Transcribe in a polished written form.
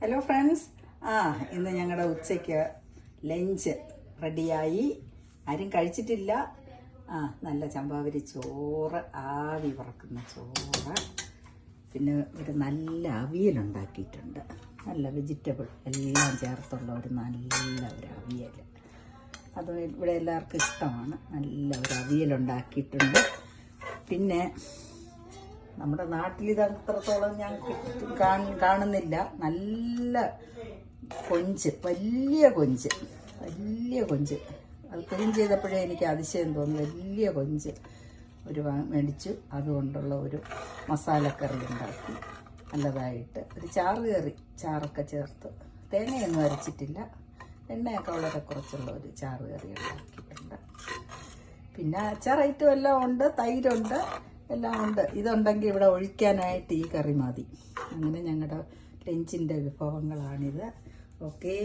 Hello friends, ഇന്ന് ഞങ്ങളുടെ ഉച്ചയ്ക്ക് ലഞ്ച് റെഡിയായി. ആരും കഴിച്ചിട്ടില്ല. നല്ല ചമ്പാവരി ചോറ്, ആവി പറക്കുന്ന ചോറ്, പിന്നെ ഒരു നല്ല അവിയലുണ്ടാക്കിയിട്ടുണ്ട്. നല്ല വെജിറ്റബിൾ എല്ലാം ചേർത്തുള്ള ഒരു നല്ല ഒരു അവിയൽ. അത് ഇവിടെ എല്ലാവർക്കും ഇഷ്ടമാണ്. നല്ല ഒരു അവിയലുണ്ടാക്കിയിട്ടുണ്ട്. പിന്നെ നമ്മുടെ നാട്ടിലിത് അത്രത്തോളം ഞാൻ കാണുന്നില്ല. നല്ല കൊഞ്ച്, വലിയ കൊഞ്ച് അത് ക്ലീൻ ചെയ്തപ്പോഴേ എനിക്ക് അതിശയം തോന്നി. വലിയ കൊഞ്ച് മേടിച്ചു. അതുകൊണ്ടുള്ള ഒരു മസാലക്കറി ഉണ്ടാക്കി നല്ലതായിട്ട്. ഒരു ചാറൊക്കെ ചേർത്ത്, തേങ്ങയൊന്നും അരച്ചിട്ടില്ല, എണ്ണയൊക്കെ വളരെ കുറച്ചുള്ള ഒരു ചാറുകറി ഉണ്ടാക്കിയിട്ടുണ്ട്. പിന്നെ അച്ചാർ ഐറ്റം എല്ലാം ഉണ്ട്, തൈരുണ്ട്, എല്ലാം ഉണ്ട്. ഇതുണ്ടെങ്കിൽ ഇവിടെ ഒഴിക്കാനായിട്ട് ഈ കറി മതി. അങ്ങനെ ഞങ്ങളുടെ ലഞ്ചിൻ്റെ വിഭവങ്ങളാണിത്. ഓക്കേ.